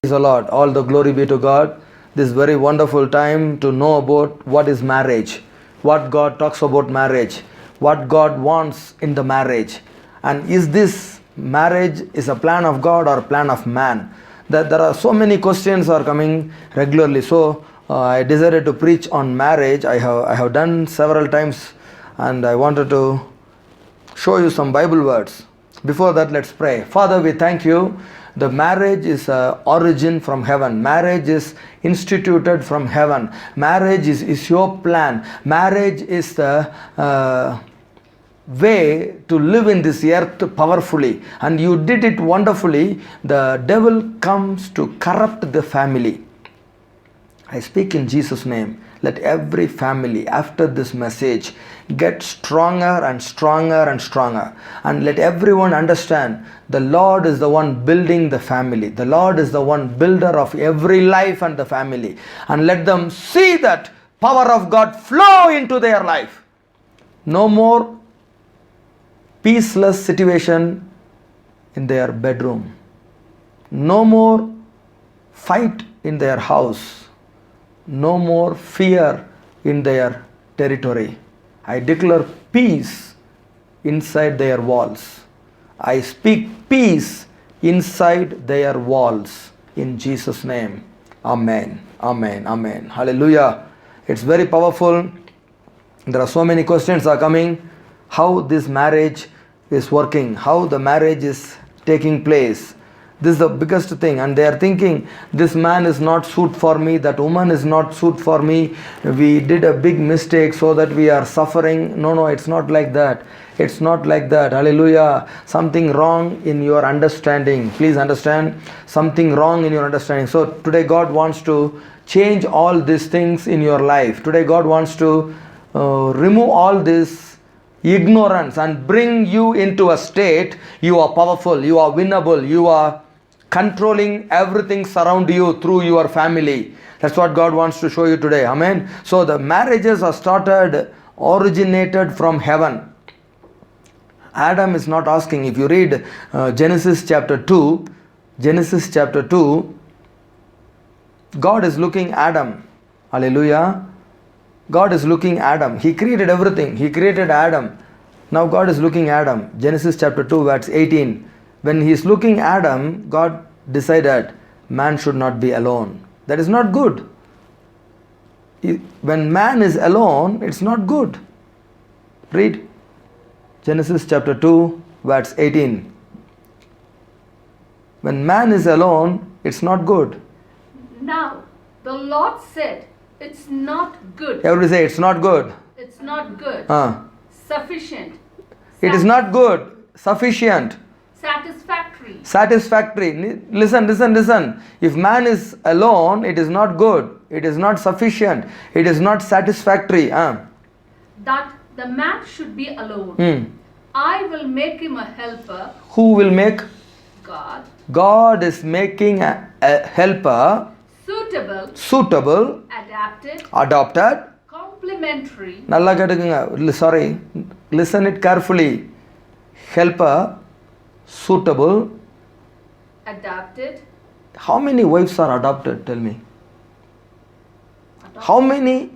Praise the Lord. All the glory be to God. This very wonderful time to know about what is marriage, what God talks about marriage, what God wants in the marriage, and is this marriage is a plan of God or a plan of man? That there are so many questions are coming regularly. So I decided to preach on marriage. I have done several times, and I wanted to show you some Bible words. Before that, let's pray. Father, we thank you. The marriage is origin from heaven. Marriage is instituted from heaven. Marriage is your plan. Marriage is the way to live in this earth powerfully, and you did it wonderfully. The devil comes to corrupt the family. I speak in Jesus' name. Let every family after this message get stronger and stronger and stronger. And let everyone understand the Lord is the one building the family. The Lord is the one builder of every life and the family. And let them see that power of God flow into their life. No more peaceless situation in their bedroom. No more fight in their house. No more fear in their territory. I declare peace inside their walls. I speak peace inside their walls. In Jesus' name. Amen. Amen. Amen. Hallelujah. It's very powerful. There are so many questions are coming. How this marriage is working. How the marriage is taking place. This is the biggest thing, and they are thinking this man is not suit for me, that woman is not suit for me, we did a big mistake so that we are suffering. No, it's not like that. It's not like that. Hallelujah. Something wrong in your understanding. Please understand, something wrong in your understanding. So today God wants to change all these things in your life. Today God wants to remove all this ignorance and bring you into a state you are powerful, you are winnable, you are controlling everything surround you through your family. That's what God wants to show you today. Amen. So the marriages are originated from heaven. Adam is not asking. If you read Genesis chapter 2, God is looking Adam. Hallelujah. God is looking Adam. He created everything. He created Adam. Now God is looking Adam. Genesis chapter 2 verse 18. When he is looking Adam, God decided man should not be alone. That is not good. When man is alone, it's not good. Read Genesis chapter 2 verse 18. When man is alone, it's not good. Now the Lord said, it's not good. Everybody say, it's not good. It's not good. Sufficient. It is not good. Sufficient. Satisfactory. Listen. If man is alone, it is not good. It is not sufficient. It is not satisfactory. That the man should be alone. I will make him a helper. Who will make? God. God is making a helper. Suitable. Adopted. Complementary. Sorry. Listen it carefully. Helper. Suitable. Adopted. How many wives are adopted? Tell me. How many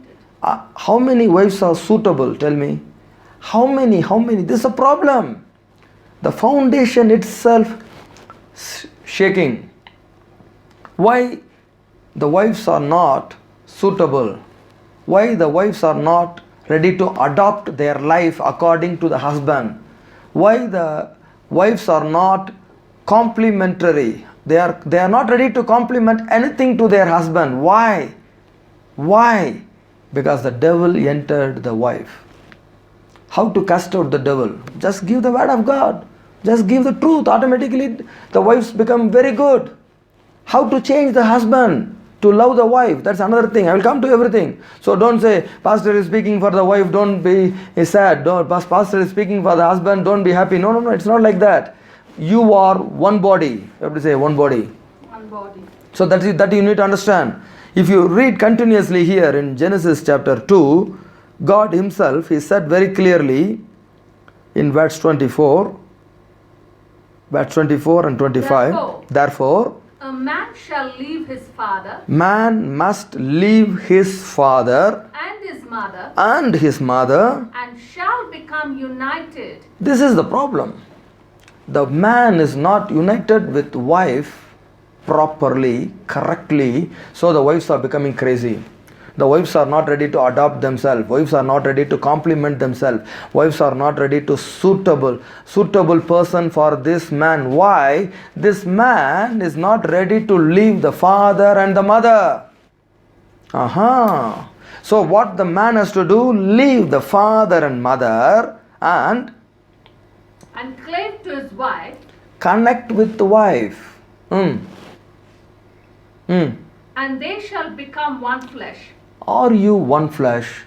wives are suitable? Tell me. How many? This is a problem. The foundation itself shaking. Why the wives are not suitable? Why the wives are not ready to adopt their life according to the husband? Why the wives are not complementary? They are not ready to complement anything to their husband. Why? Because the devil entered the wife. How to cast out the devil? Just give the word of God. Just give the truth. Automatically the wives become very good. How to change the husband to love the wife? That's another thing. I will come to everything. So don't say, pastor is speaking for the wife, don't be sad. Pastor is speaking for the husband, don't be happy. No, it's not like that. You are one body. You have to say one body. One body. So that you need to understand. If you read continuously here in Genesis chapter 2, God himself, he said very clearly in verse 24 and 25. Therefore, A man shall leave his father Man must leave his father and his mother and his mother. and shall become united. This is the problem. The man is not united with wife properly, correctly, so the wives are becoming crazy. The wives are not ready to adopt themselves. Wives are not ready to complement themselves. Wives are not ready to suitable person for this man. Why? This man is not ready to leave the father and the mother. So what the man has to do? Leave the father and mother and Cleave to his wife, connect with the wife. and they shall become one flesh. Are you one flesh?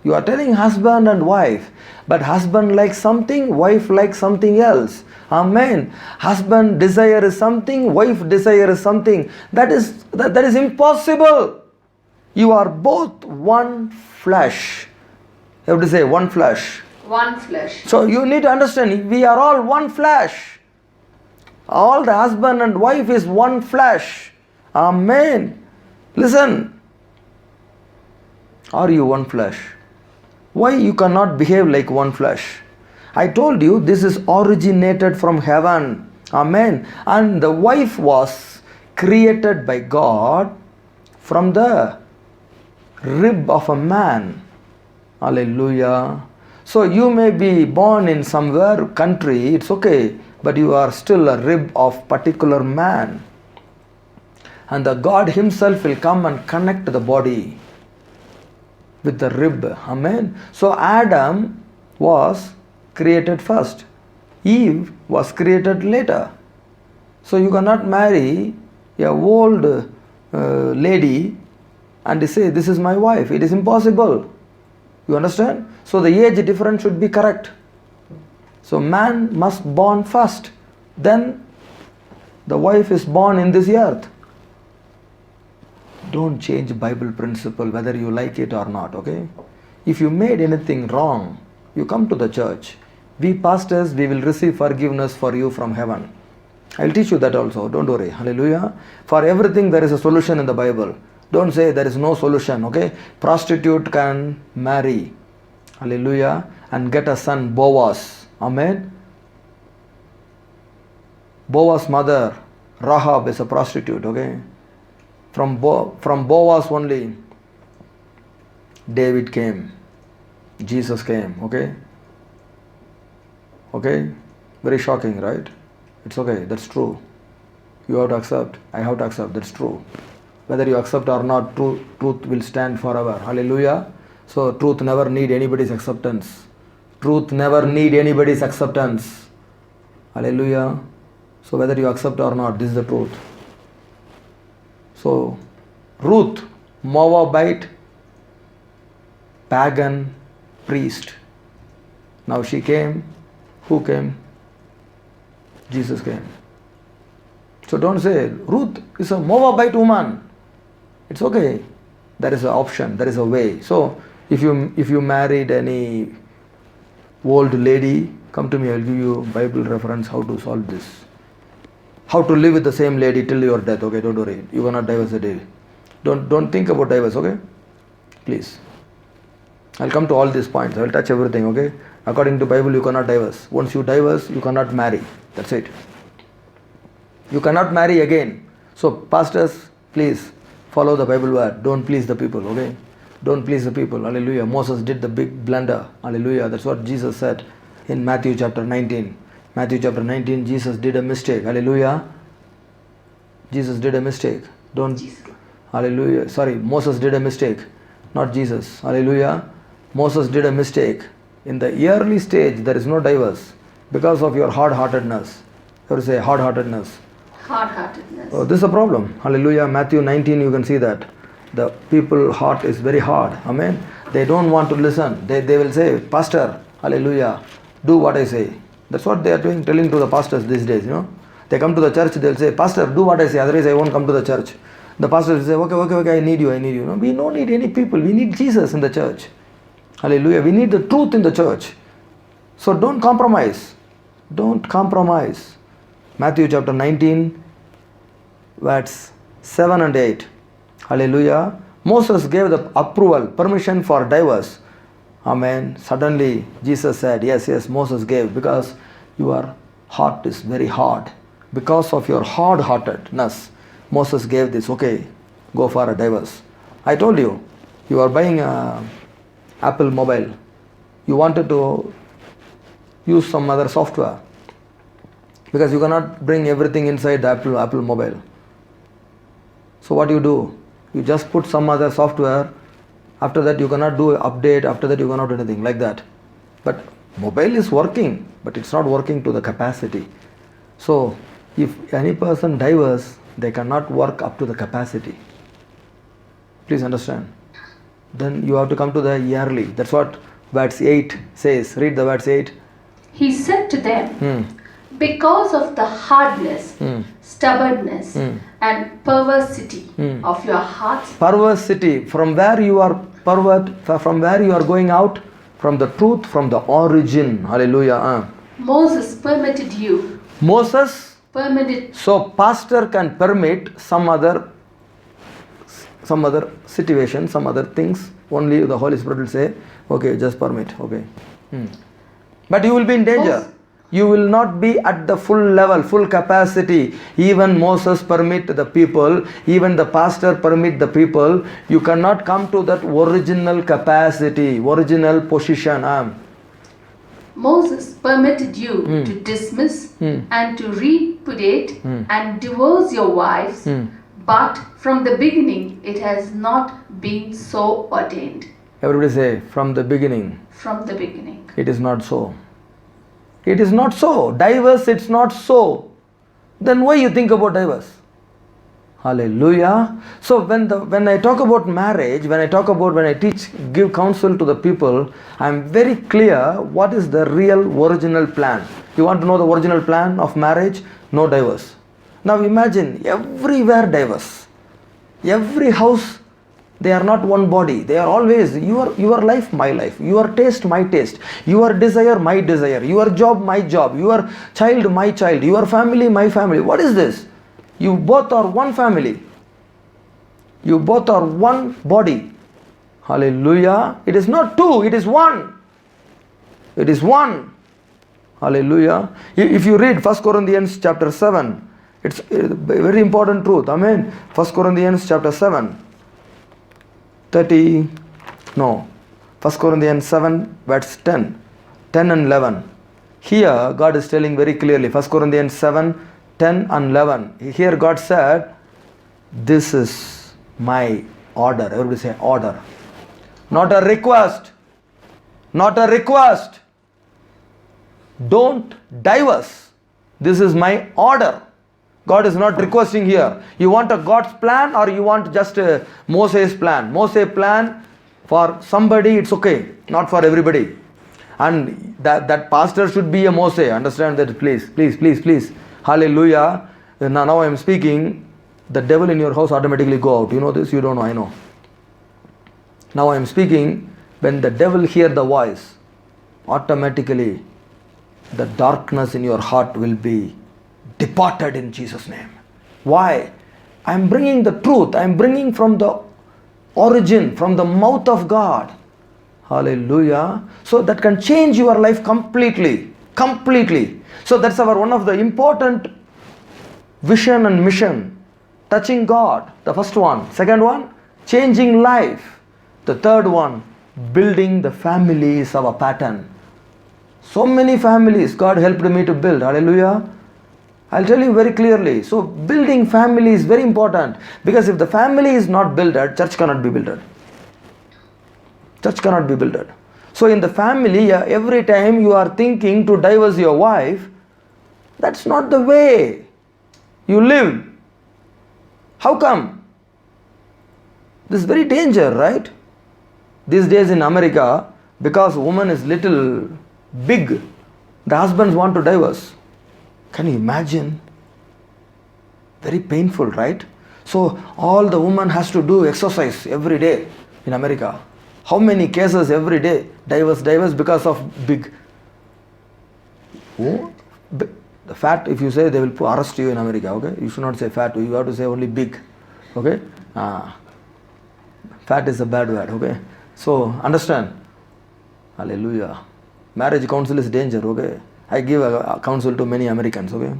You are telling husband and wife, but husband likes something, wife likes something else. Amen. Husband desire is something, wife desire is something. That is impossible. You are both one flesh. You have to say one flesh. One flesh. So you need to understand, we are all one flesh. All the husband and wife is one flesh. Amen. Listen. Are you one flesh? Why you cannot behave like one flesh? I told you this is originated from heaven. Amen. And the wife was created by God from the rib of a man. Hallelujah. So you may be born in somewhere country, it's okay, but you are still a rib of particular man. And the God himself will come and connect the body with the rib. Amen. So Adam was created first. Eve was created later. So you cannot marry a old lady and say, this is my wife. It is impossible. You understand? So the age difference should be correct. So man must born first. Then the wife is born in this earth. Don't change Bible principle whether you like it or not, okay? If you made anything wrong, you come to the church. We pastors, we will receive forgiveness for you from heaven. I'll teach you that also, don't worry. Hallelujah. For everything there is a solution in the Bible. Don't say there is no solution, okay? Prostitute can marry, hallelujah, and get a son, Boaz. Amen. Boaz's mother, Rahab, is a prostitute, okay? From Boaz only David came, Jesus came, okay? Okay? Very shocking, right? It's okay, that's true. You have to accept, I have to accept, that's true. Whether you accept or not, truth will stand forever. Hallelujah. So truth never need anybody's acceptance. Truth never need anybody's acceptance. Hallelujah. So whether you accept or not, this is the truth. So Ruth, Moabite, pagan priest. Now she came. Who came? Jesus came. So don't say Ruth is a Moabite woman. It's okay. There is an option. There is a way. So if you married any old lady, come to me. I'll give you Bible reference how to solve this. How to live with the same lady till your death. Okay, don't worry. You cannot divorce a day. Don't think about divorce. Okay, please. I'll come to all these points. I'll touch everything. Okay. According to Bible, you cannot divorce. Once you divorce, you cannot marry. That's it. You cannot marry again. So pastors, please follow the Bible word. Don't please the people. Okay. Don't please the people. Hallelujah. Moses did the big blunder. Hallelujah. That's what Jesus said in Matthew chapter 19. Matthew chapter 19, Jesus did a mistake. Hallelujah. Jesus did a mistake. Don't. Hallelujah. Sorry, Moses did a mistake. Not Jesus. Hallelujah. Moses did a mistake. In the early stage, there is no divorce because of your hard-heartedness. You have to say hard-heartedness. Hard-heartedness. Oh, this is a problem. Hallelujah. Matthew 19, you can see that. The people's heart is very hard. Amen. They don't want to listen. They will say, Pastor, hallelujah, do what I say. That's what they are telling to the pastors these days, you know. They come to the church, they'll say, Pastor, do what I say, otherwise I won't come to the church. The pastor will say, okay, I need you. No, we don't need any people. We need Jesus in the church. Hallelujah. We need the truth in the church. So don't compromise. Don't compromise. Matthew chapter 19, verse 7 and 8. Hallelujah. Moses gave the approval, permission for divorce. Amen. Suddenly Jesus said, yes, Moses gave, because your heart is very hard. Because of your hard-heartedness, Moses gave this, okay, go for a divorce. I told you, you are buying a Apple mobile. You wanted to use some other software, because you cannot bring everything inside the Apple mobile. So what do? You just put some other software. After that you cannot do update. After that you cannot do anything like that. But mobile is working, but it's not working to the capacity. So if any person divorces, they cannot work up to the capacity. Please understand. Then you have to come to the yearly. That's what verse 8 says. Read the verse 8. He said to them, because of the hardness, stubbornness, and perversity of your hearts. Perversity, from where you are pervert, from where you are going out, from the truth, from the origin. Hallelujah. Moses permitted you. Moses Permitted. So pastor can permit some other situation, some other things. Only the Holy Spirit will say, okay, just permit. Okay. But you will be in danger. You will not be at the full level, full capacity. Even Moses permit the people, even the pastor permit the people. You cannot come to that original capacity, original position. Moses permitted you to dismiss and to repudiate and divorce your wives, but from the beginning it has not been so ordained. Everybody say, from the beginning. From the beginning. It is not so. It is not so. Divorce, it's not so. Then why you think about divorce? Hallelujah. So when I talk about marriage, when I teach, give counsel to the people, I am very clear what is the real original plan. You want to know the original plan of marriage? No divorce. Now imagine, everywhere divorce. Every house, they are not one body. They are always your life, my life. Your taste, my taste. Your desire, my desire. Your job, my job. Your child, my child. Your family, my family. What is this? You both are one family. You both are one body. Hallelujah. It is not two, it is one. It is one. Hallelujah. If you read 1 Corinthians chapter 7, it's a very important truth. Amen. 1 Corinthians chapter 7. 1 Corinthians 7 verse 10 and 11. Here God is telling very clearly, 1 Corinthians 7, 10 and 11. Here God said, this is my order. Everybody say order. Not a request. Not a request. Don't divorce. This is my order. God is not requesting here. You want a God's plan or you want just a Moses' plan? Moses' plan for somebody, it's okay. Not for everybody. And that pastor should be a Moses. Understand that, please. Hallelujah. Now I am speaking. The devil in your house automatically go out. You know this? You don't know? I know. Now I am speaking. When the devil hear the voice, automatically the darkness in your heart will be departed in Jesus' name. Why? I am bringing the truth. I am bringing from the origin, from the mouth of God. Hallelujah. So that can change your life completely. So that's our one of the important vision and mission. Touching God, the first one. Second one, changing life. The third one, building the family is our pattern. So many families God helped me to build. Hallelujah. I'll tell you very clearly. So building family is very important, because if the family is not builded, church cannot be builded. Church cannot be builded. So in the family, every time you are thinking to divorce your wife, that's not the way you live. How come? This is very danger, right? These days in America, because woman is little big, the husbands want to divorce. Can you imagine? Very painful, right? So all the woman has to do exercise every day in America. How many cases every day? Divorce because of big. The fat, if you say, they will arrest you in America, okay? You should not say fat, you have to say only big, okay? Fat is a bad word, okay? So, understand. Hallelujah. Marriage counsel is danger, okay? I give a counsel to many Americans, okay?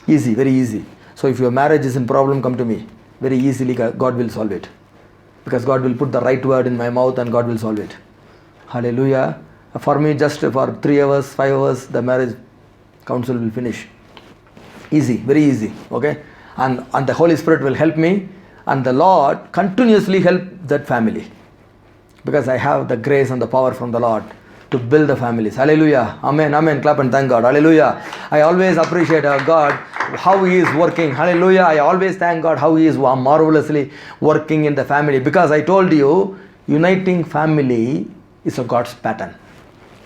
Easy, very easy. So, if your marriage is in problem, come to me. Very easily, God will solve it. Because God will put the right word in my mouth and God will solve it. Hallelujah. For me, just for 3 hours, 5 hours, the marriage counsel will finish. Easy, very easy, okay? And the Holy Spirit will help me, and the Lord continuously help that family. Because I have the grace and the power from the Lord to build the families. Hallelujah. Amen, amen. Clap and thank God. Hallelujah. I always appreciate God, how He is working. Hallelujah. I always thank God how He is marvelously working in the family. Because I told you, uniting family is a God's pattern.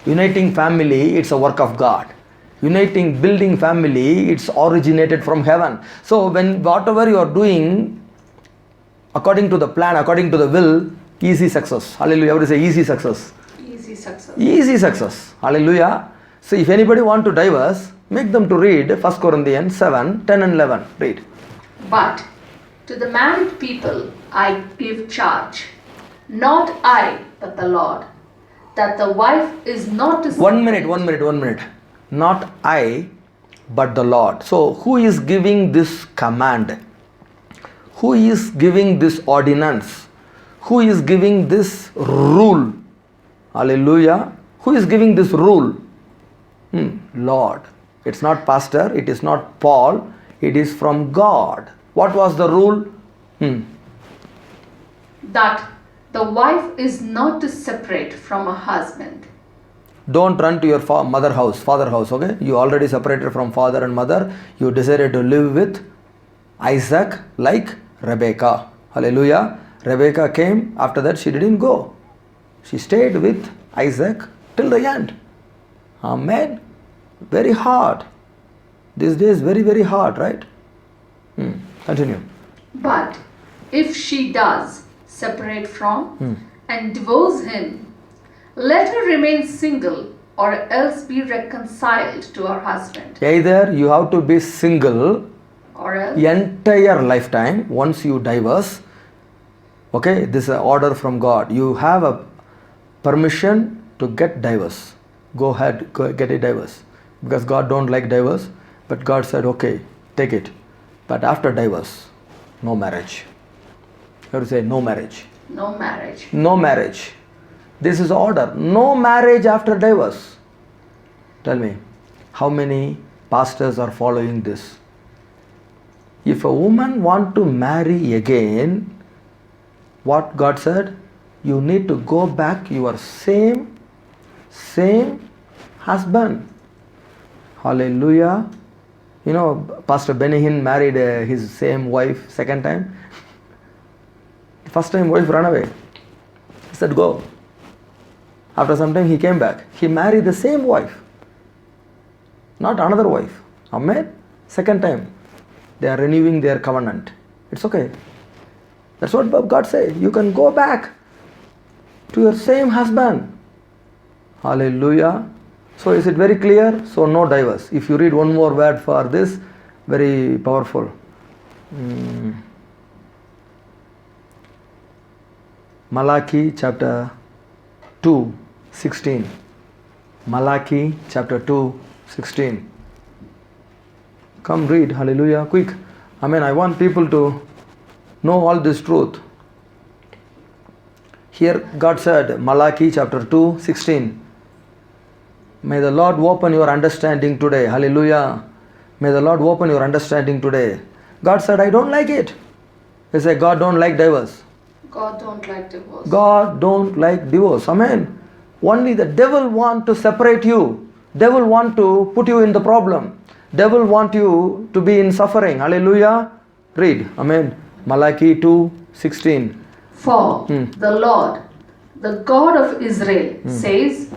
Uniting family, it's a work of God. Uniting, building family, it's originated from heaven. So when whatever you are doing, according to the plan, according to the will, easy success. Hallelujah. Everybody say easy success. Easy success. Easy success. Hallelujah. So if anybody want to divorce, make them to read 1 Corinthians 7, 10 and 11. Read. But to the married people I give charge, not I, but the Lord, that the wife is not to... 1 minute. Not I, but the Lord. So who is giving this command? Who is giving this ordinance? Who is giving this rule? Hallelujah. Who is giving this rule? Lord. It's not pastor, it is not Paul, it is from God. What was the rule? That the wife is not to separate from her husband. Don't run to your father house, okay? You already separated from father and mother. You decided to live with Isaac like Rebecca. Hallelujah. Rebecca came, after that she didn't go. She stayed with Isaac till the end. Amen. Very hard. These days very, very hard, right? Continue. But if she does separate from and divorce him, let her remain single or else be reconciled to her husband. Either you have to be single Or else entire lifetime once you divorce. Okay, this is an order from God. You have a permission to get divorce. Go ahead, go get a divorce. Because God don't like divorce, but God said, okay, take it. But after divorce, no marriage. You have to say no marriage. no marriage. No marriage. This is order. No marriage after divorce. Tell me, how many pastors are following this? If a woman want to marry again, what God said? You need to go back your same husband. Hallelujah. You know, Pastor Benny Hinn married his same wife second time. First time wife ran away. He said, go. After some time he came back. He married the same wife. Not another wife. Amen. Second time. They are renewing their covenant. It's okay. That's what God said. You can go back to your same husband. Hallelujah. So is it very clear? So no divorce. If you read one more word for this, very powerful. Malachi chapter 2, 16. Malachi chapter 2, 16. Come read. Hallelujah. Quick. Amen. I want people to know all this truth. Here God said, Malachi chapter 2, 16. May the Lord open your understanding today. Hallelujah. May the Lord open your understanding today. God said, I don't like it. They say, God don't like divorce. God don't like divorce. God don't like divorce. Amen. Only the devil want to separate you. Devil want to put you in the problem. Devil want you to be in suffering. Hallelujah. Read. Amen. Malachi 2, 16. For the Lord, the God of Israel, says,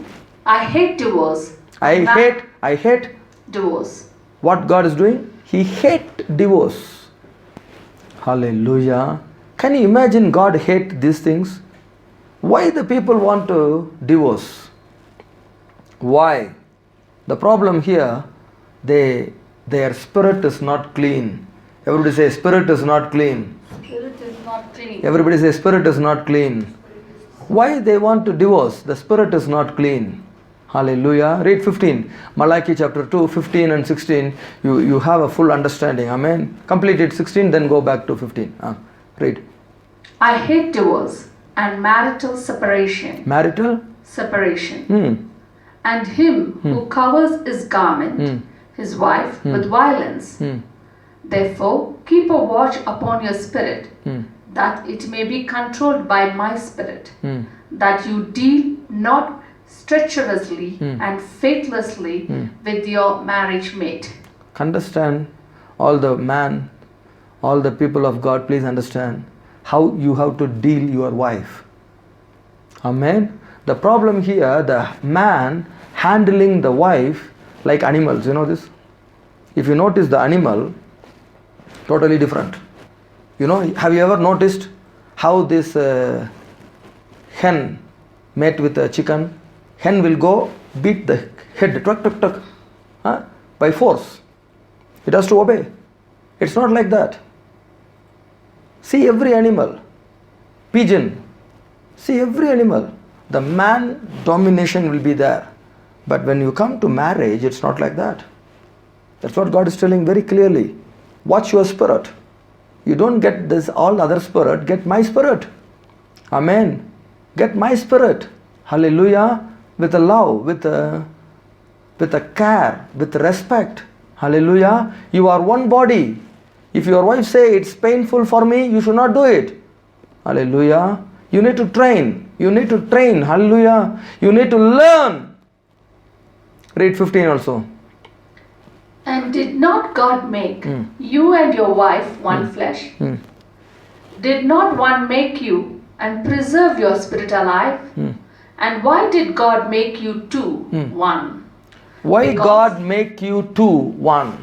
I hate divorce. I hate divorce. what God is doing? He hate divorce. Hallelujah. Can you imagine God hate these things? Why the people want to divorce? Why? The problem here, they their spirit is not clean. Everybody say, spirit is not clean. Spirit is not clean. Everybody say, spirit is not clean. Why they want to divorce? The spirit is not clean. Hallelujah. Read 15. Malachi chapter 2, 15 and 16. You have a full understanding. Amen. Complete it 16, then go back to 15. Read. I hate divorce and marital separation. Marital? Separation. And him who covers his garment, his wife, with violence. Therefore, keep a watch upon your spirit, that it may be controlled by my spirit, that you deal not treacherously and faithlessly with your marriage mate. Understand, all the people of God, please understand how you have to deal your wife. Amen. The problem here, the man handling the wife like animals. You know this? If you notice the animal, totally different. You know, have you ever noticed how this hen mate with a chicken? Hen will go beat the head, tuck, tuck, tuck, by force. It has to obey. It's not like that. See every animal, pigeon, see every animal. The man domination will be there. But when you come to marriage, it's not like that. That's what God is telling very clearly. Watch your spirit. You don't get this all other spirit, get my spirit. Amen. Get my spirit. Hallelujah. With a love, with a care, with respect. Hallelujah. You are one body. If your wife say it's painful for me, you should not do it. Hallelujah. You need to train. You need to train. Hallelujah. You need to learn. Read 15 also. And did not God make you and your wife one flesh? Did not one make you and preserve your spirit alive? And why did God make you two one? Why Because- God make you two one?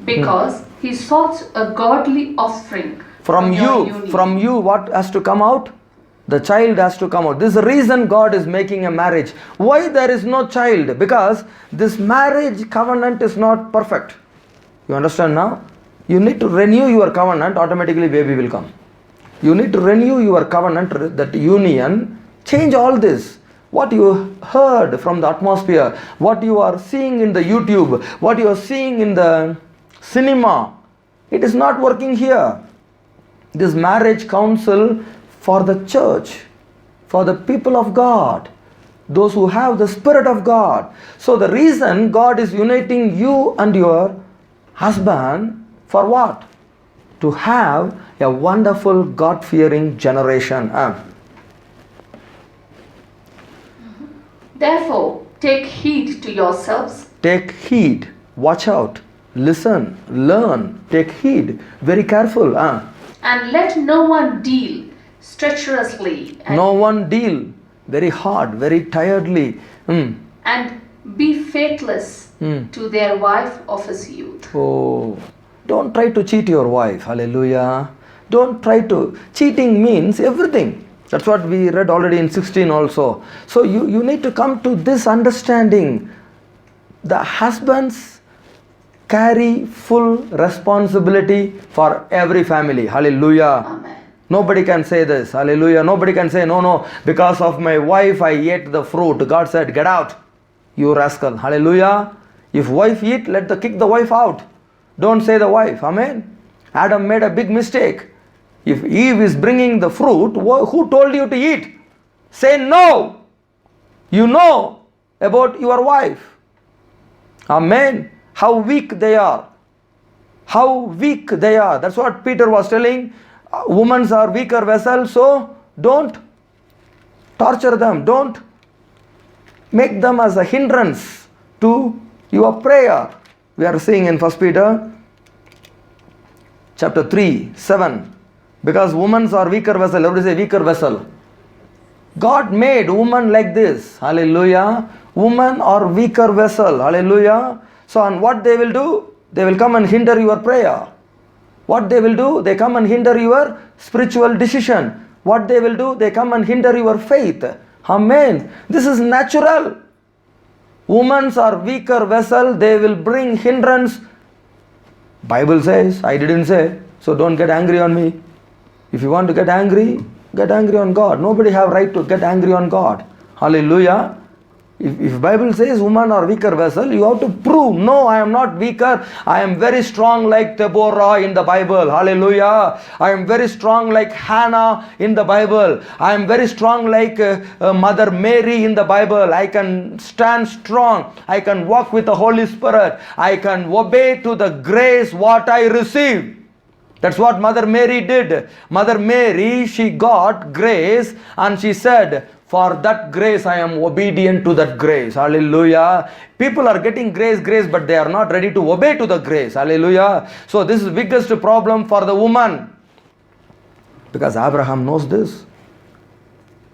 Because he sought a godly offspring From your you, union. from you, what has to come out? The child has to come out. This is the reason God is making a marriage. Why there is no child? Because this marriage covenant is not perfect. You understand now? You need to renew your covenant, automatically baby will come. You need to renew your covenant, that union, change all this. What you heard from the atmosphere, what you are seeing in the YouTube, what you are seeing in the cinema, it is not working here. This marriage council for the church, for the people of God, those who have the Spirit of God. So the reason God is uniting you and your husband, for what? To have a wonderful God-fearing generation. Therefore, take heed to yourselves. Take heed, watch out, listen, learn, take heed, very careful. And let no one deal treacherously and, No one deal very hard, very tiredly. and be faithless to their wife of his youth. Oh, don't try to cheat your wife. Hallelujah. Don't try to. Cheating means everything. That's what we read already in 16 also. So you need to come to this understanding. The husbands carry full responsibility for every family. Hallelujah. Amen. Nobody can say this. Hallelujah. Nobody can say, no, because of my wife I ate the fruit. God said, get out, you rascal. Hallelujah. If wife eat, kick the wife out. Don't say the wife. Amen. Adam made a big mistake. If Eve is bringing the fruit, who told you to eat? Say no. You know about your wife. Amen. How weak they are. How weak they are. That's what Peter was telling. Women are weaker vessels, so don't torture them. Don't make them as a hindrance to your prayer. We are seeing in 1 Peter chapter 3, 7. Because women are weaker vessel. Everybody say weaker vessel. God made woman like this. Hallelujah. Women are weaker vessel. Hallelujah. So and what they will do? They will come and hinder your prayer. What they will do? They come and hinder your spiritual decision. What they will do? They come and hinder your faith. Amen. This is natural. Women are weaker vessel. They will bring hindrance Bible says, I didn't say, so don't get angry on me. If you want to get angry on God. Nobody have right to get angry on God. Hallelujah. If Bible says women are weaker vessel, you have to prove, no, I am not weaker. I am very strong like Deborah in the Bible. Hallelujah. I am very strong like Hannah in the Bible. I am very strong like Mother Mary in the Bible. I can stand strong. I can walk with the Holy Spirit. I can obey to the grace what I received. That's what Mother Mary did. Mother Mary, she got grace and she said, for that grace I am obedient to that grace. Hallelujah. People are getting grace, but they are not ready to obey to the grace. Hallelujah. So this is the biggest problem for the woman. Because Abraham knows this.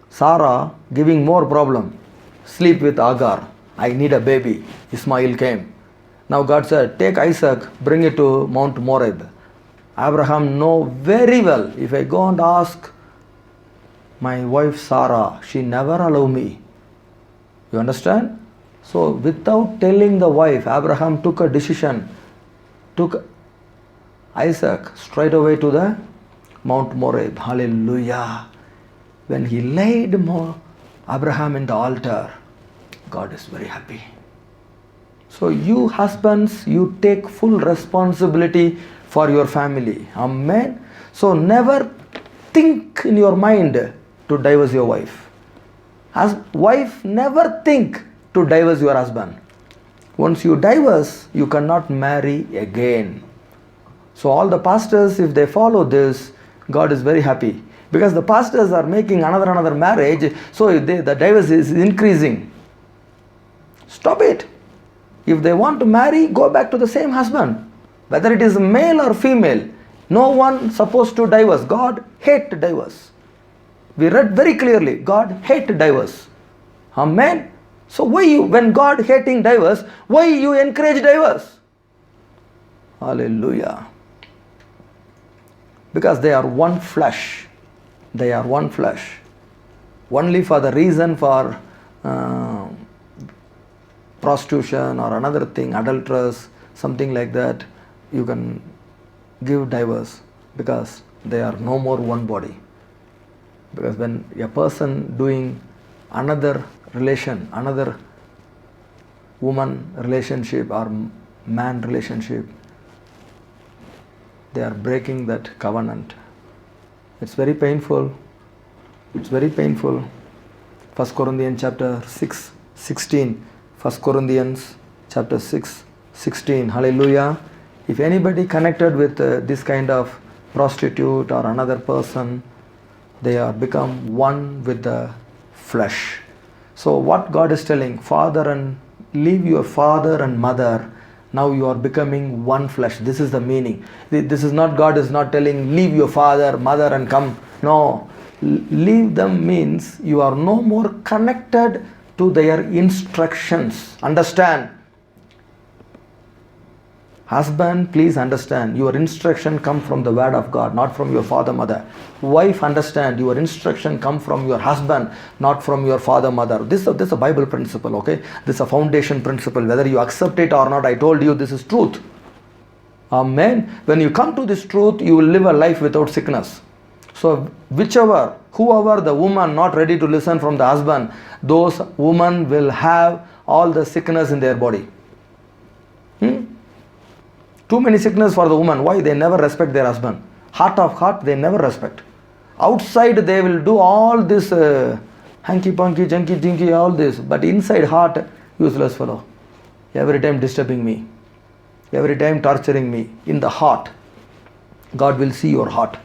Sarah giving more problem. Sleep with Agar. I need a baby. Ismail came. Now God said, take Isaac, bring it to Mount Moreb. Abraham know very well, if I go and ask my wife Sarah, she never allow me. You understand? So without telling the wife, Abraham took a decision, took Isaac straight away to the Mount Moreb. Hallelujah. When he laid Abraham in the altar, God is very happy. So you husbands, you take full responsibility for your family. Amen. So never think in your mind to divorce your wife. As wife, never think to divorce your husband. Once you divorce, you cannot marry again. So all the pastors, if they follow this, God is very happy. Because the pastors are making another marriage, so the divorce is increasing. Stop it. If they want to marry, go back to the same husband. Whether it is male or female, no one supposed to divorce. God hates divorce. We read very clearly, God hates divorce. Amen. So why when God hating divorce, why you encourage divorce? Hallelujah. Because they are one flesh. They are one flesh. Only for the reason for prostitution or another thing, adulterers, something like that, you can give divorce because they are no more one body. Because when a person doing another relation, another woman relationship or man relationship, they are breaking that covenant. It's very painful. It's very painful. 1 Corinthians chapter 6, 16. 1 Corinthians chapter 6, 16. Hallelujah. If anybody connected with this kind of prostitute or another person, they are become one with the flesh. So what God is telling, leave your father and mother, now you are becoming one flesh. This is the meaning. This is not, God is not telling leave your father, mother and come. No, leave them means you are no more connected to their instructions. Understand? Husband, please understand, your instruction come from the word of God, not from your father, mother. Wife, understand, your instruction come from your husband, not from your father, mother. This is a Bible principle, okay? This is a foundation principle. Whether you accept it or not, I told you this is truth. Amen. When you come to this truth, you will live a life without sickness. So whoever the woman not ready to listen from the husband, those women will have all the sickness in their body. Too many sickness for the woman. Why? They never respect their husband. Heart of heart, they never respect. Outside they will do all this hanky-punky, junky-jinky, all this. But inside heart, useless fellow. Every time disturbing me. Every time torturing me. In the heart, God will see your heart.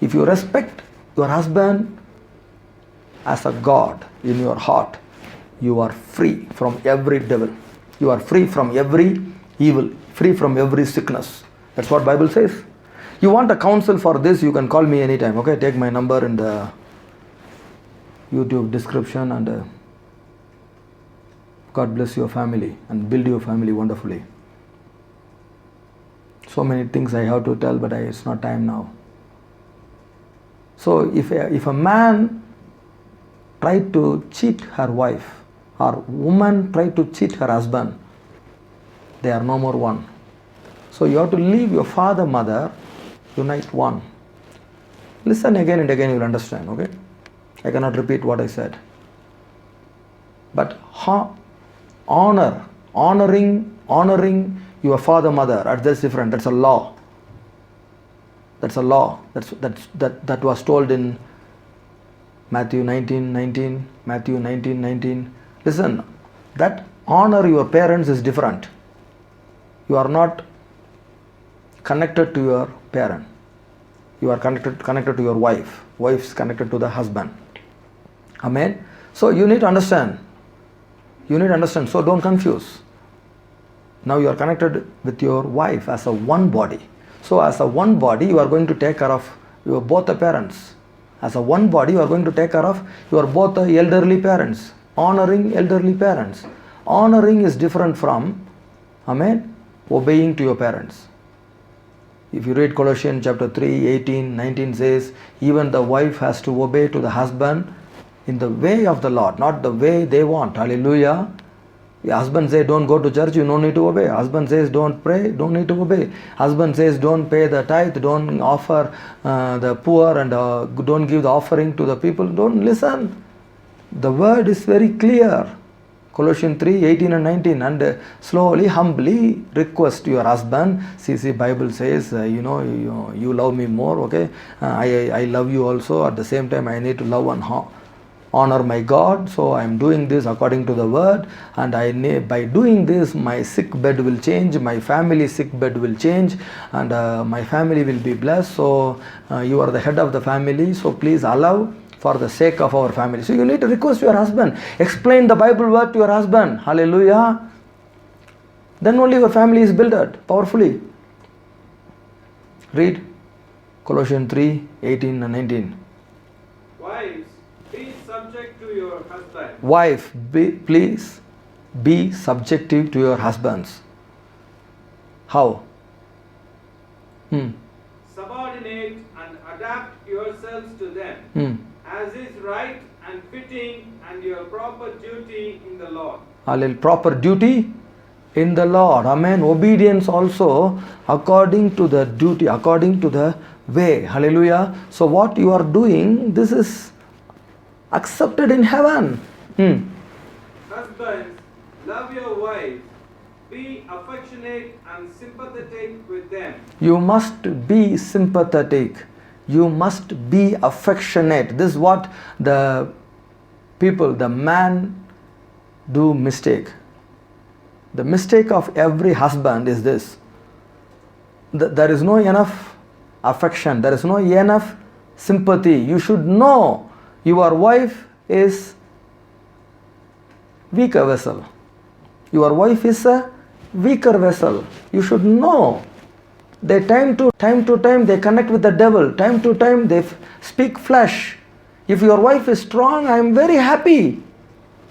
If you respect your husband as a God in your heart, you are free from every devil. You are free from every evil. Free from every sickness. That's what Bible says. You want a counsel for this, you can call me anytime. Okay, take my number in the YouTube description, and God bless your family and build your family wonderfully. So many things I have to tell, but it's not time now. So if a man tried to cheat her wife, or woman tried to cheat her husband, they are no more one. So you have to leave your father, mother, unite one. Listen again and again, you will understand, okay? I cannot repeat what I said. But honoring your father, mother, that's different. That's a law. That's a law. That was told in Matthew 19:19. Matthew 19:19. Listen, that honor your parents is different. You are not connected to your parent. You are connected to your wife. Wife is connected to the husband. Amen. So you need to understand. So don't confuse. Now you are connected with your wife as a one body. So as a one body, you are going to take care of your both the parents. As a one body, you are going to take care of your both the elderly parents. Honoring elderly parents. Honoring is different from, amen, obeying to your parents. If you read Colossians chapter 3, 18, 19 says, even the wife has to obey to the husband in the way of the Lord, not the way they want. Hallelujah. The husband says don't go to church, you don't need to obey. Husband says don't pray, don't need to obey. Husband says don't pay the tithe, don't offer the poor and don't give the offering to the people. Don't listen. The word is very clear. Colossians 3, 18 and 19. And slowly, humbly request your husband. See, Bible says, you love me more, okay? I love you also. At the same time, I need to love and honor my God. So I am doing this according to the word. And by doing this, my sick bed will change. My family sick bed will change. And my family will be blessed. So you are the head of the family. So please allow for the sake of our family. So you need to request your husband. Explain the Bible word to your husband. Hallelujah. Then only your family is built powerfully. Read Colossians 3, 18 and 19. Wives, be subject to your husband. Wife, please be subjective to your husbands. How? Subordinate and adapt yourselves to them. As is right and fitting and your proper duty in the Lord. Hallelujah. Proper duty in the Lord. Amen. Obedience also according to the duty, according to the way. Hallelujah. So what you are doing, this is accepted in heaven. Husbands, love your wives. Be affectionate and sympathetic with them. You must be sympathetic. You must be affectionate. This is what the people, the man do mistake. The mistake of every husband is this. There is no enough affection. There is no enough sympathy. You should know your wife is weaker vessel. Your wife is a weaker vessel. You should know. They time to time they connect with the devil. Time to time they speak flesh. If your wife is strong, I am very happy.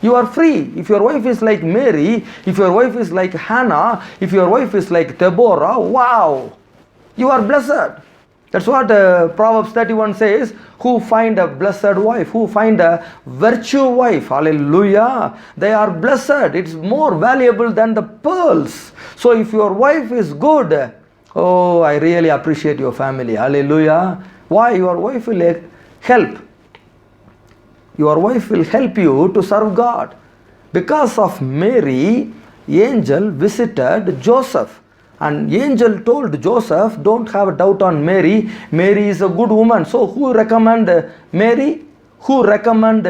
You are free. If your wife is like Mary, if your wife is like Hannah, if your wife is like Deborah, wow, you are blessed. That's what Proverbs 31 says. Who find a blessed wife? Who find a virtue wife? Hallelujah. They are blessed. It's more valuable than the pearls. So if your wife is good, oh, I really appreciate your family. Hallelujah. Why? Your wife will help. Your wife will help you to serve God. Because of Mary, angel visited Joseph. And angel told Joseph, don't have a doubt on Mary. Mary is a good woman. So who recommend Mary? Who recommend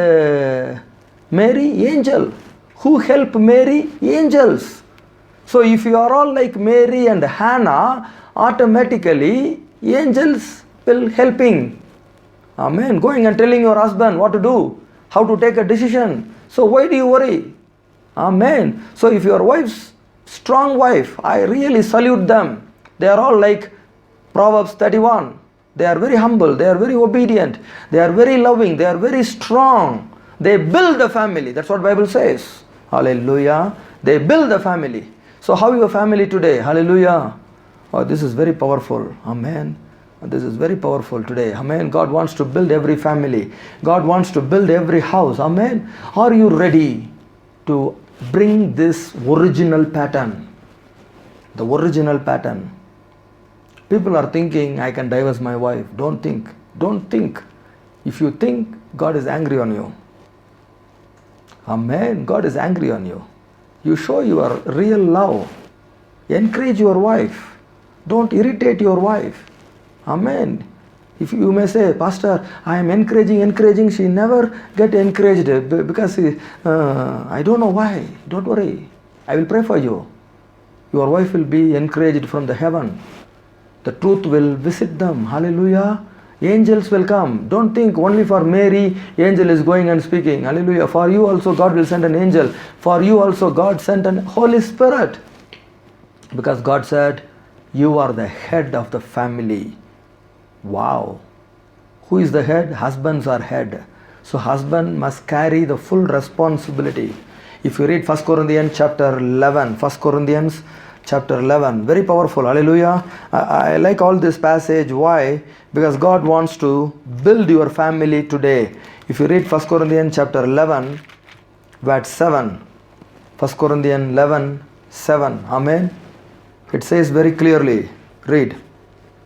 Mary? Angel. Who help Mary? Angels. So if you are all like Mary and Hannah, automatically angels will helping. Amen. Going and telling your husband what to do, how to take a decision. So why do you worry? Amen. So if your wife's strong wife, I really salute them. They are all like Proverbs 31. They are very humble. They are very obedient. They are very loving. They are very strong. They build the family. That's what Bible says. Hallelujah. They build the family. So how your family today? Hallelujah. Oh, this is very powerful. Amen. This is very powerful today. Amen. God wants to build every family. God wants to build every house. Amen. Are you ready to bring this original pattern? The original pattern. People are thinking, I can divorce my wife. Don't think. Don't think. If you think, God is angry on you. Amen. God is angry on you. You show your real love. Encourage your wife. Don't irritate your wife. Amen. If you may say, Pastor, I am encouraging, she never get encouraged because I don't know why. Don't worry. I will pray for you. Your wife will be encouraged from the heaven. The truth will visit them. Hallelujah. Angels will come. Don't think only for Mary, angel is going and speaking. Hallelujah. For you also God will send an angel. For you also God sent an Holy Spirit. Because God said, you are the head of the family. Wow. Who is the head? Husbands are head. So husband must carry the full responsibility. If you read 1 Corinthians chapter 11, 1 Corinthians chapter 11, very powerful. Hallelujah. I like all this passage. Why? Because God wants to build your family today. If you read 1 Corinthians chapter 11, verse 7, 1 Corinthians 11, 7. Amen. It says very clearly. Read.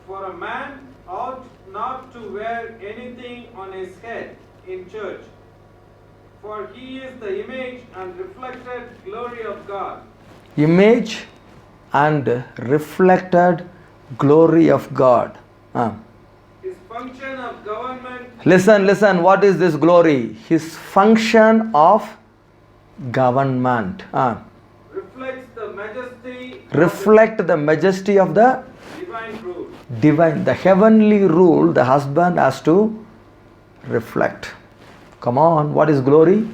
For a man ought not to wear anything on his head in church, for he is the image and reflected glory of God. Image and reflected glory of God. His function of government. Listen, what is this glory? His function of government. Reflects the majesty. Reflect the majesty of the Divine rule. divine, the heavenly rule the husband has to reflect. Come on, what is glory?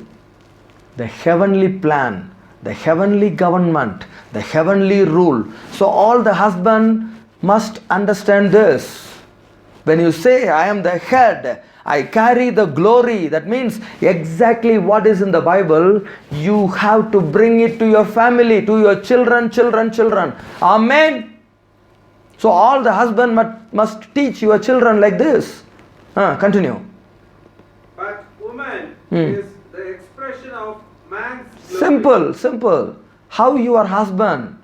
The heavenly plan, the heavenly government, the heavenly rule. So all the husband must understand this. When you say, I am the head, I carry the glory, that means exactly what is in the Bible, you have to bring it to your family, to your children. Amen. So all the husband must teach your children like this. Continue. But woman is the expression of man's glory. Simple. How your husband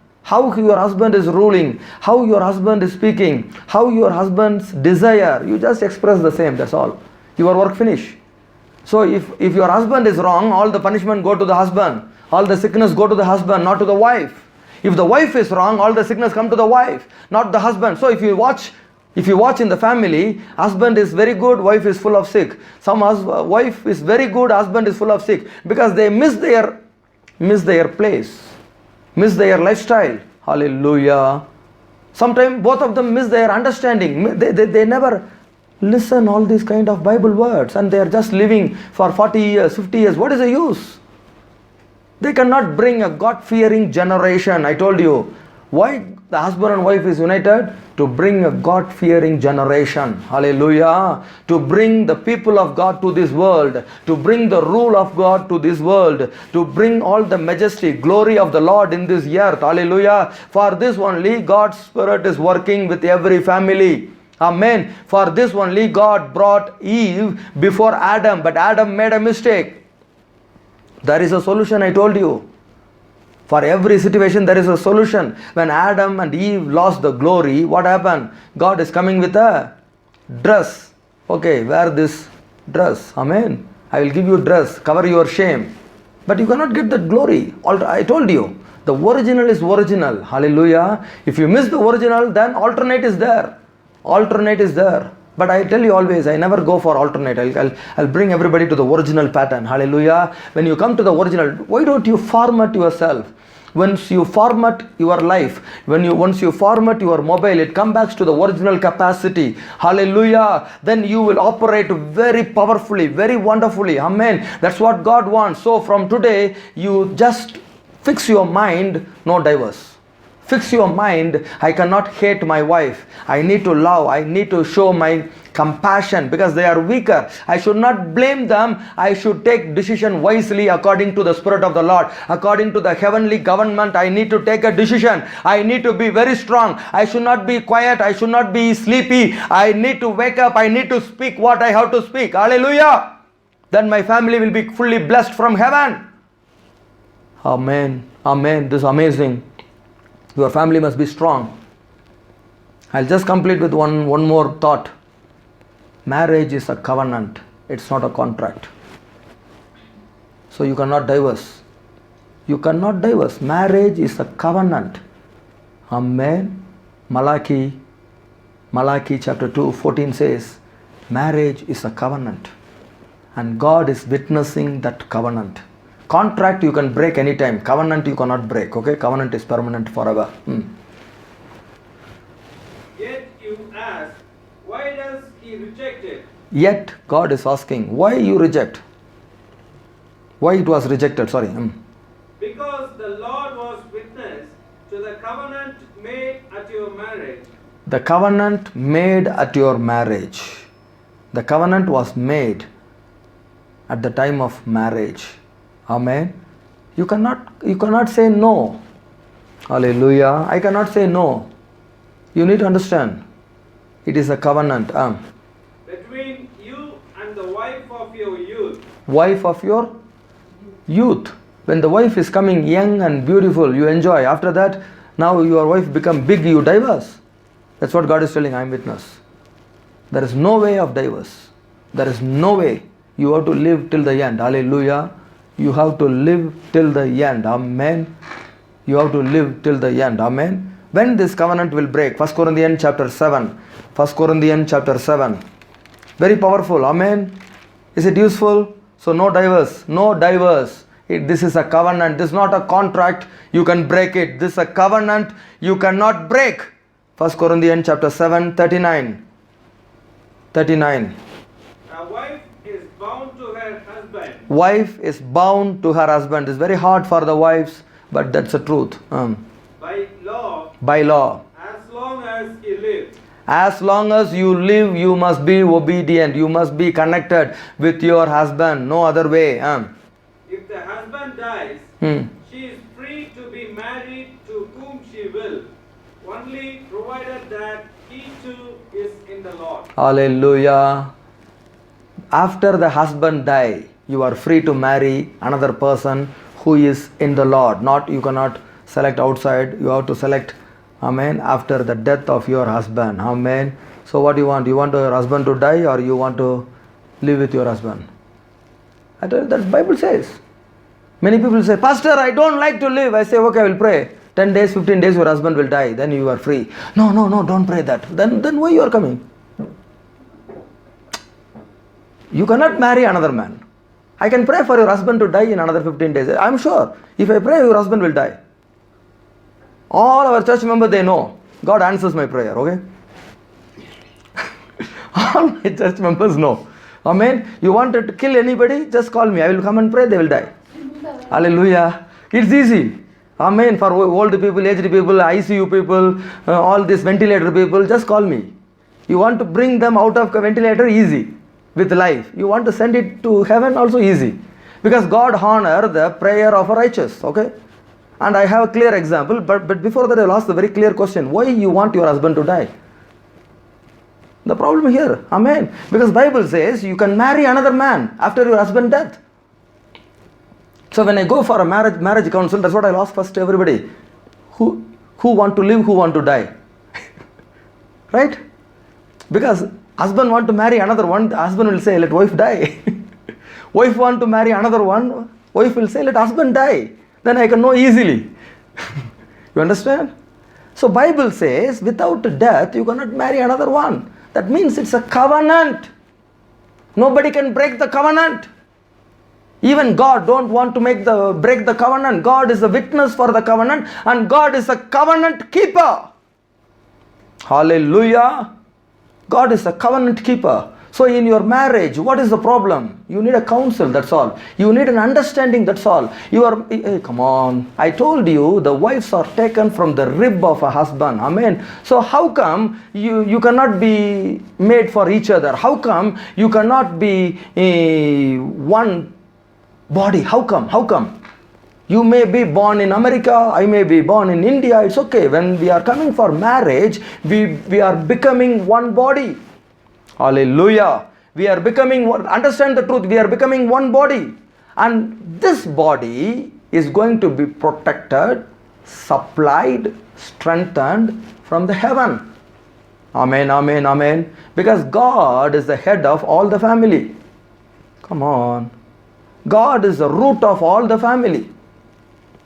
is ruling, how your husband is speaking, how your husband's desire, you just express the same, that's all. Your work finish. So if your husband is wrong, all the punishment go to the husband, all the sickness go to the husband, not to the wife. If the wife is wrong, all the sickness come to the wife, not the husband. So if you watch in the family, husband is very good, wife is full of sick. Some wife is very good, husband is full of sick, because they miss their place, miss their lifestyle. Hallelujah. Sometimes both of them miss their understanding. They never listen all these kind of Bible words, and they are just living for 40 years, 50 years. What is the use? They cannot bring a God-fearing generation. I told you why the husband and wife is united, to bring a God-fearing generation. Hallelujah. To bring the people of God to this world, to bring the rule of God to this world, to bring all the majesty, glory of the Lord in this earth. Hallelujah. For this only God's Spirit is working with every family. Amen. For this only God brought Eve before Adam, but Adam made a mistake. There is a solution, I told you. For every situation there is a solution. When Adam and Eve lost the glory, what happened? God is coming with a dress. Okay, wear this dress. Amen. I will give you dress, cover your shame. But you cannot get that glory. I told you, the original is original. Hallelujah. If you miss the original, then alternate is there. Alternate is there. But I tell you always, I never go for alternate. I'll bring everybody to the original pattern. Hallelujah. When you come to the original, why don't you format yourself? Once you format your life, once you format your mobile, it comes back to the original capacity. Hallelujah. Then you will operate very powerfully, very wonderfully. Amen. That's what God wants. So from today, you just fix your mind, no divorce. Fix your mind, I cannot hate my wife. I need to love. I need to show my compassion because they are weaker. I should not blame them. I should take decision wisely according to the Spirit of the Lord. According to the heavenly government, I need to take a decision. I need to be very strong. I should not be quiet. I should not be sleepy. I need to wake up. I need to speak what I have to speak. Hallelujah. Then my family will be fully blessed from heaven. Amen. Amen. This is amazing. Your family must be strong. I'll just complete with one more thought. Marriage is a covenant. It's not a contract. So you cannot divorce. You cannot divorce. Marriage is a covenant. Amen. Malachi chapter 2, 14 says, marriage is a covenant. And God is witnessing that covenant. Contract you can break anytime. Covenant you cannot break. Okay? Covenant is permanent forever. Yet you ask, why does he reject it? Yet God is asking, why you reject? Why it was rejected? Sorry. Because the Lord was witness to the covenant made at your marriage. The covenant made at your marriage. The covenant was made at the time of marriage. Amen. You cannot say no. Hallelujah. I cannot say no. You need to understand. It is a covenant. Between you and the wife of your youth. Wife of your youth. When the wife is coming young and beautiful, you enjoy. After that, now your wife become big, you divorce. That's what God is telling. I am witness. There is no way of divorce. There is no way. You have to live till the end. Hallelujah. You have to live till the end. Amen. You have to live till the end. Amen. When this covenant will break? 1 Corinthians chapter 7. 1 Corinthians chapter 7. Very powerful. Amen. Is it useful? So no divorce. No divorce. This is a covenant. This is not a contract. You can break it. This is a covenant you cannot break. 1 Corinthians chapter 7, 39. 39. A wife is bound to her husband. Wife is bound to her husband. It's very hard for the wives, but that's the truth. By law. By law. As long as he lives. As long as you live, you must be obedient. You must be connected with your husband. No other way. If the husband dies, she is free to be married to whom she will, only provided that he too is in the Lord. Hallelujah. After the husband die, you are free to marry another person who is in the Lord. You cannot select outside. You have to select, amen, after the death of your husband. Amen. So what do you want? You want your husband to die, or you want to live with your husband? I tell you, that Bible says. Many people say, Pastor, I don't like to live. I say, okay, I will pray. 10 days, 15 days, your husband will die. Then you are free. No, don't pray that. Then why you are coming? You cannot marry another man. I can pray for your husband to die in another 15 days. I am sure. If I pray, your husband will die. All our church members, they know. God answers my prayer, okay? All my church members know. Amen. You wanted to kill anybody, just call me. I will come and pray, they will die. Hallelujah. It's easy. Amen. For old people, aged people, ICU people, all these ventilator people, just call me. You want to bring them out of a ventilator, easy. With life. You want to send it to heaven, also easy. Because God honor the prayer of a righteous. Okay. And I have a clear example. But before that, I will ask the very clear question. Why you want your husband to die? The problem here. Amen. Because Bible says you can marry another man after your husband's death. So when I go for a marriage council, that's what I'll ask first to everybody. Who want to live, who want to die? Right? Because husband want to marry another one, husband will say, let wife die. Wife want to marry another one, wife will say, let husband die. Then I can know easily. You understand? So Bible says, without death, you cannot marry another one. That means it's a covenant. Nobody can break the covenant. Even God don't want to break the covenant. God is a witness for the covenant, and God is a covenant keeper. Hallelujah. God is a covenant keeper. So in your marriage, what is the problem? You need a counsel, that's all. You need an understanding, that's all. Come on. I told you the wives are taken from the rib of a husband. Amen. So how come you cannot be made for each other? How come you cannot be one body? How come? You may be born in America, I may be born in India, it's okay. When we are coming for marriage, we are becoming one body. Hallelujah. We are becoming one, understand the truth, we are becoming one body. And this body is going to be protected, supplied, strengthened from the heaven. Amen, amen, amen. Because God is the head of all the family. Come on. God is the root of all the family.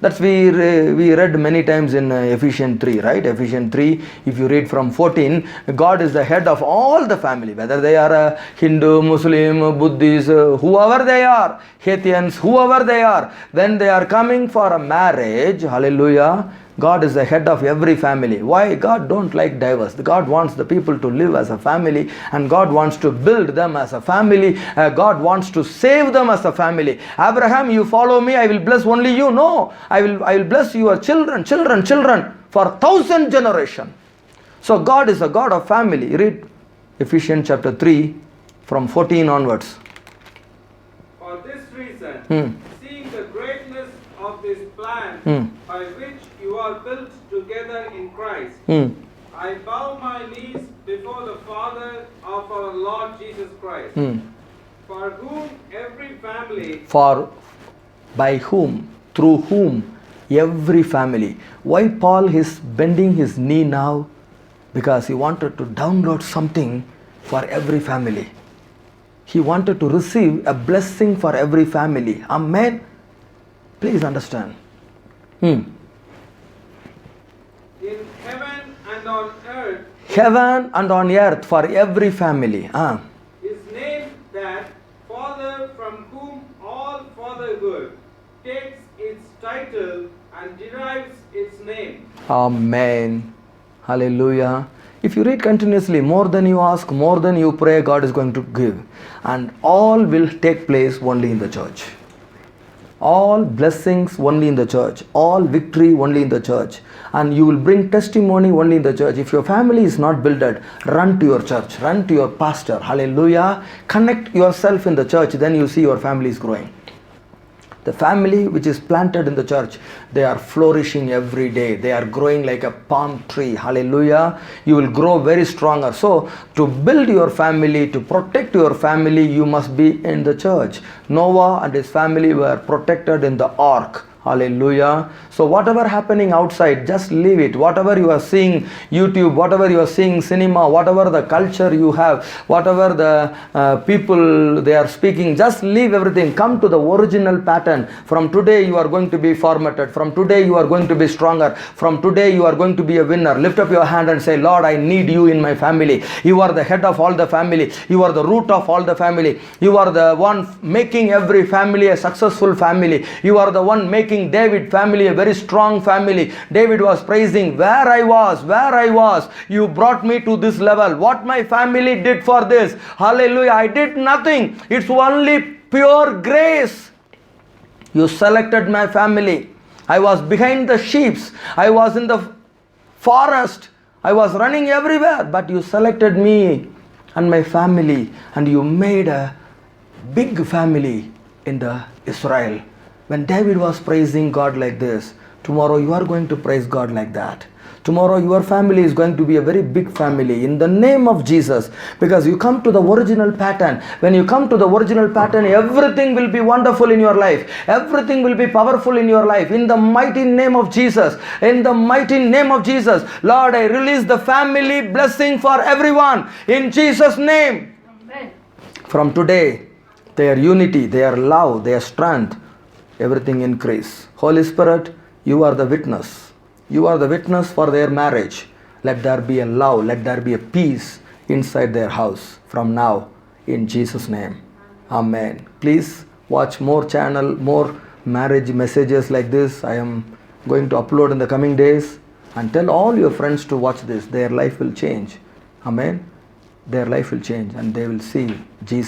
That's we read many times in Ephesians 3, right? Ephesians 3, if you read from 14, God is the head of all the family, whether they are Hindu, Muslim, Buddhist, whoever they are, Haitians, whoever they are, when they are coming for a marriage, hallelujah, God is the head of every family. Why? God don't like divorce. God wants the people to live as a family, and God wants to build them as a family. God wants to save them as a family. Abraham, you follow me, I will bless only you. No, I will bless your children for 1,000 generations. So God is a God of family. Read Ephesians chapter 3 from 14 onwards. For this reason, seeing the greatness of this plan by which you are built together in Christ, I bow my knees before the Father of our Lord Jesus Christ, for whom every family... By whom, through whom, every family. Why Paul is bending his knee now? Because he wanted to download something for every family. He wanted to receive a blessing for every family. Amen. Please understand. In heaven and on earth. Heaven and on earth for every family. Is named that Father from whom all fatherhood takes its title and derives its name. Amen. Hallelujah. If you read continuously, more than you ask, more than you pray, God is going to give. And all will take place only in the church. All blessings only in the church. All victory only in the church. And you will bring testimony only in the church. If your family is not builded, run to your church. Run to your pastor. Hallelujah. Connect yourself in the church. Then you see your family is growing. The family which is planted in the church, they are flourishing every day. They are growing like a palm tree. Hallelujah. You will grow very stronger. So, to build your family, to protect your family, you must be in the church. Noah and his family were protected in the ark. Hallelujah. So whatever happening outside, just leave it. Whatever you are seeing YouTube, whatever you are seeing cinema, whatever the culture you have, whatever the people they are speaking, just leave everything. Come to the original pattern. From today you are going to be formatted. From today you are going to be stronger. From today you are going to be a winner. Lift up your hand and say, Lord, I need you in my family. You are the head of all the family. You are the root of all the family. You are the one making every family a successful family. You are the one making David family a very strong family. David was praising, where I was, you brought me to this level. What my family did for this. Hallelujah. I did nothing. It's only pure grace. You selected my family. I was behind the sheep. I was in the forest. I was running everywhere. But you selected me and my family, and you made a big family in the Israel. When David was praising God like this, tomorrow you are going to praise God like that. Tomorrow your family is going to be a very big family in the name of Jesus, because you come to the original pattern. When you come to the original pattern, everything will be wonderful in your life. Everything will be powerful in your life. In the mighty name of Jesus. In the mighty name of Jesus. Lord, I release the family blessing for everyone. In Jesus' name. Amen. From today, their unity, their love, their strength, everything increase. Holy Spirit, you are the witness. You are the witness for their marriage. Let there be a love. Let there be a peace inside their house from now. In Jesus' name. Amen. Please watch more channel, more marriage messages like this. I am going to upload in the coming days. And tell all your friends to watch this. Their life will change. Amen. Their life will change and they will see Jesus.